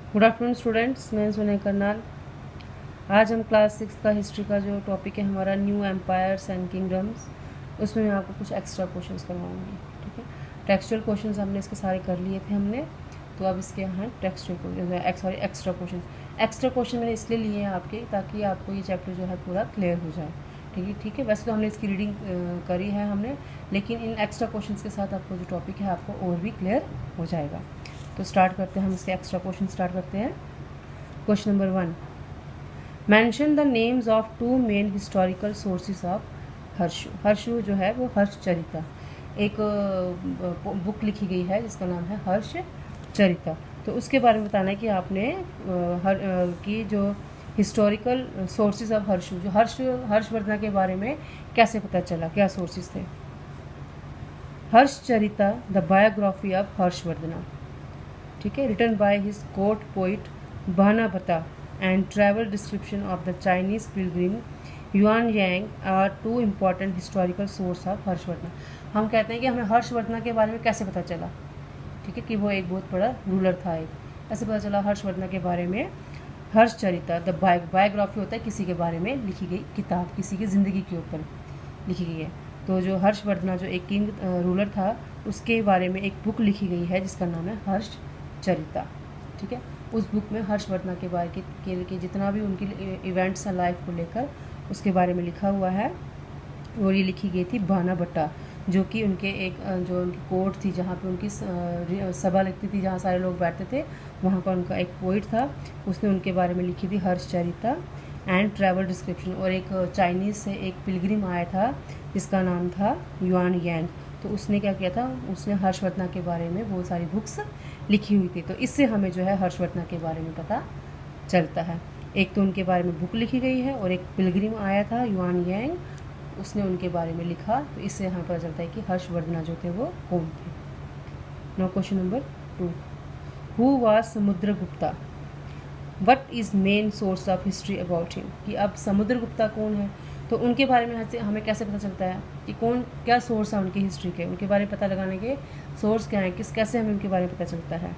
Good afternoon students, मैं सुनय करनाल। आज हम क्लास 6 का हिस्ट्री का जो टॉपिक है हमारा न्यू एम्पायर्स एंड किंगडम्स, उसमें मैं आपको कुछ एक्स्ट्रा क्वेश्चंस करवाऊंगी। ठीक है, टेक्सचुअल क्वेश्चंस हमने इसके सारे कर लिए थे हमने, तो अब इसके यहाँ एक्स्ट्रा क्वेश्चन मैंने इसलिए लिए हैं आपके, ताकि आपको ये चैप्टर जो है पूरा क्लियर हो जाए। ठीक है, वैसे तो हमने इसकी रीडिंग करी है हमने, लेकिन इन एक्स्ट्रा क्वेश्चंस के साथ आपको जो टॉपिक है आपको और भी क्लियर हो जाएगा। तो स्टार्ट करते हैं, हम इसके एक्स्ट्रा क्वेश्चन स्टार्ट करते हैं। Question number 1, mention the names of 2 main historical sources of Harshu. Harshu जो है वो हर्षचरिता, एक बुक लिखी गई है जिसका नाम है हर्षचरिता। तो उसके बारे में बताना है कि आपने की जो हिस्टोरिकल सोर्सेज ऑफ हर्षु, जो हर्षवर्धन के बारे में कैसे पता चला, क्या सोर्सेज थे। Harshacharita the biography of Harshavardhan, ठीक है, written by his court poet Banabhatta and travel description of the Chinese pilgrim Yuan Yang are 2 important historical source of Harshavardhan. हम कहते हैं कि हमें हर्षवर्धन के बारे में कैसे पता चला, ठीक है, कि वो एक बहुत बड़ा रूलर था। एक ऐसे पता चला हर्षवर्धन के बारे में। हर्षचरिता द बायोग्राफी होता है किसी के बारे में लिखी गई किताब, किसी की ज़िंदगी के ऊपर लिखी गई है। तो जो हर्षवर्धन जो एक किंग रूलर था, उसके बारे में एक बुक लिखी गई है जिसका नाम है हर्षचरिता। ठीक है, उस बुक में हर्षवर्धन के बारे के जितना भी उनकी इवेंट्स हैं लाइफ को लेकर, उसके बारे में लिखा हुआ है। और ये लिखी गई थी बानाबट्टा, जो कि उनके एक जो उनकी कोर्ट थी, जहाँ पे उनकी सभा लगती थी, जहाँ सारे लोग बैठते थे, वहाँ का उनका एक पोइट था, उसने उनके बारे में लिखी थी हर्षचरिता एंड ट्रैवल डिस्क्रिप्शन। और एक चाइनीज़ से एक पिलग्रिम आया था जिसका नाम था युआन यांग, तो उसने क्या किया था, उसने हर्षवर्धन के बारे में बहुत सारी बुक्स लिखी हुई थी। तो इससे हमें जो है हर्षवर्धन के बारे में पता चलता है। एक तो उनके बारे में बुक लिखी गई है, और एक पिलग्रिम आया था युआन यांग, उसने उनके बारे में लिखा। तो इससे हमें पता चलता है कि हर्षवर्धन जो थे वो कौन थे। Now question number 2, who was Samudragupta, what is main source of history about him. कि अब समुद्रगुप्ता कौन है, तो उनके बारे में हमें कैसे पता चलता है कि कौन, क्या सोर्स है उनकी हिस्ट्री के, उनके बारे में पता लगाने के सोर्स क्या हैं, कैसे हमें उनके बारे में पता चलता है।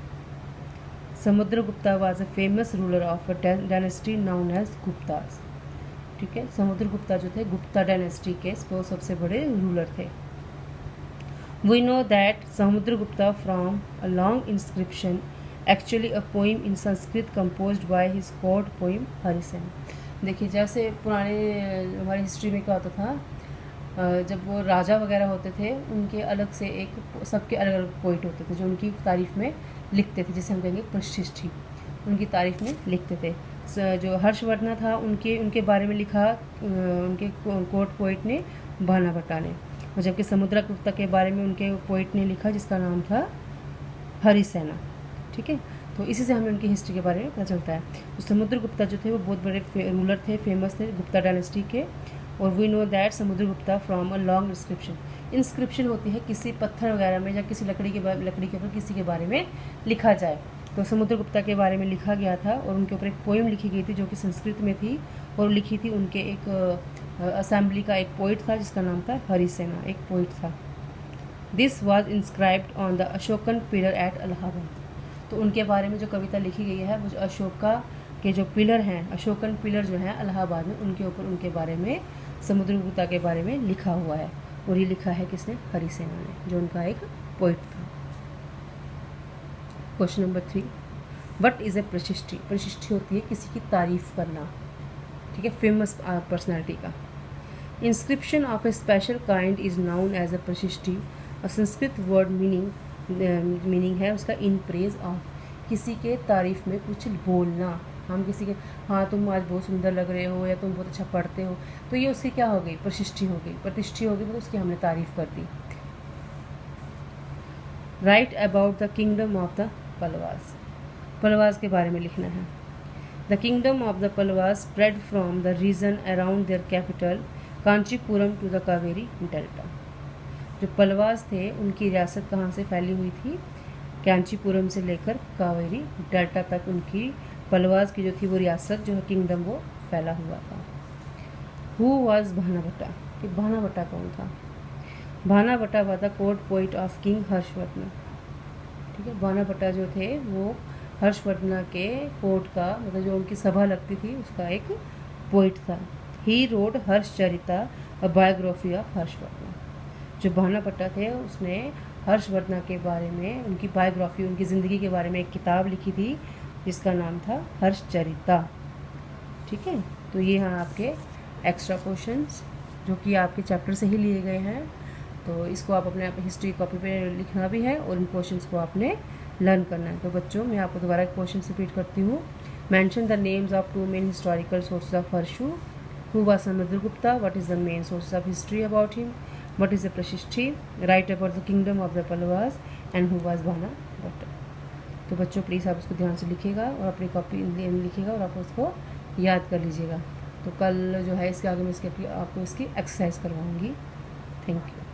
Samudragupta was a famous ruler of a dynasty known as Guptas. ठीक है, समुद्रगुप्ता जो थे गुप्ता डायनेस्टी के वो सबसे बड़े रूलर थे। We know that Samudragupta from a long inscription actually a poem in Sanskrit composed by his court poem Harisena. देखिए, जैसे पुराने हमारी हिस्ट्री में क्या होता था, जब वो राजा वगैरह होते थे, उनके अलग से एक सबके अलग अलग पोइट होते थे जो उनकी तारीफ़ में लिखते थे, जिसे हम कहेंगे प्रशिष्ठी, उनकी तारीफ़ में लिखते थे। जो हर्षवर्धन था उनके बारे में लिखा उनके कोर्ट पोइट ने बानाबट्टा ने, और जबकि समुद्रगुप्ता के बारे में उनके पोइट ने लिखा जिसका नाम था हरिसेना। ठीक है, तो इसी से हमें उनकी हिस्ट्री के बारे में पता चलता है। तो समुद्रगुप्ता जो थे वो बहुत बड़े रूलर थे, फेमस थे गुप्ता डायनेस्टी के। और we know that Samudragupta from a long inscription होती है किसी पत्थर वगैरह में या किसी लकड़ी के ऊपर किसी के बारे में लिखा जाए। तो समुद्रगुप्ता के बारे में लिखा गया था, और उनके ऊपर एक पोइम लिखी गई थी जो कि संस्कृत में थी, और लिखी थी उनके एक असेंबली का एक पोइट था जिसका नाम था हरिसेना, एक पोइट था। This was inscribed on the Ashokan pillar at Allahabad. तो उनके बारे में जो कविता लिखी गई है वो जो अशोका के जो पिलर हैं, अशोकन पिलर जो हैं इलाहाबाद में, उनके ऊपर उनके बारे में समुद्रगुप्ता के बारे में लिखा हुआ है। और ये लिखा है किसने, हरिसेना ने, जो उनका एक पोइट था। Question number 3, what is a prashasti. प्रशिष्टि होती है किसी की तारीफ करना, ठीक है, फेमस पर्सनैलिटी का। Inscription of a special kind is known as a prashasti. और संस्कृत वर्ड मीनिंग है उसका इन प्रेज ऑफ, किसी के तारीफ में कुछ बोलना। हम किसी के, हाँ तुम आज बहुत सुंदर लग रहे हो, या तुम बहुत अच्छा पढ़ते हो, तो ये उसकी क्या हो गई, प्रशिष्टि हो गई। प्रतिष्ठि हो गई, मतलब उसकी हमने तारीफ कर दी। Write about the kingdom of the Pallavas. Pallavas के बारे में लिखना है। The kingdom of the Pallavas spread from the region around their capital Kanchipuram to the Kaveri delta. जो पल्लवास थे उनकी रियासत कहाँ से फैली हुई थी, कांचीपुरम से लेकर कावेरी डेल्टा तक उनकी पल्लवास की जो थी वो रियासत, जो है किंगडम, वो फैला हुआ था। हु वाज बानाबट्टा, कि बानाबट्टा कौन था। Banabhatta was the court poet of king Harshavardhan. ठीक है, बानाबट्टा जो थे वो हर्षवर्धना के कोर्ट का, मतलब जो उनकी सभा लगती थी उसका एक पोइट था। He wrote Harshacharita a biography of Harshavardhan. जो भानापट्टा थे उसने हर्षवर्धना के बारे में, उनकी बायोग्राफी, उनकी ज़िंदगी के बारे में एक किताब लिखी थी जिसका नाम था हर्षचरिता। ठीक है, तो ये हैं आपके एक्स्ट्रा क्वेश्चंस जो कि आपके चैप्टर से ही लिए गए हैं। तो इसको आप अपने हिस्ट्री कॉपी पे लिखना भी है और इन क्वेश्चंस को आपने लर्न करना है। तो बच्चों, मैं आपको दोबारा क्वेश्चन रिपीट करती हूँ। Mention the names of 2 main historical sources of Harsha. Who was Samudragupta? What is the main source of history about him? What is the prashasti? Write about the kingdom of the Pallavas and who was भानापट्टा। तो बच्चों please आप उसको ध्यान से लिखिएगा और अपनी कॉपी में लिखिएगा और आप उसको याद कर लीजिएगा। तो कल जो है इसके आगे मैं आपको इसकी एक्सरसाइज करवाऊँगी। Thank you.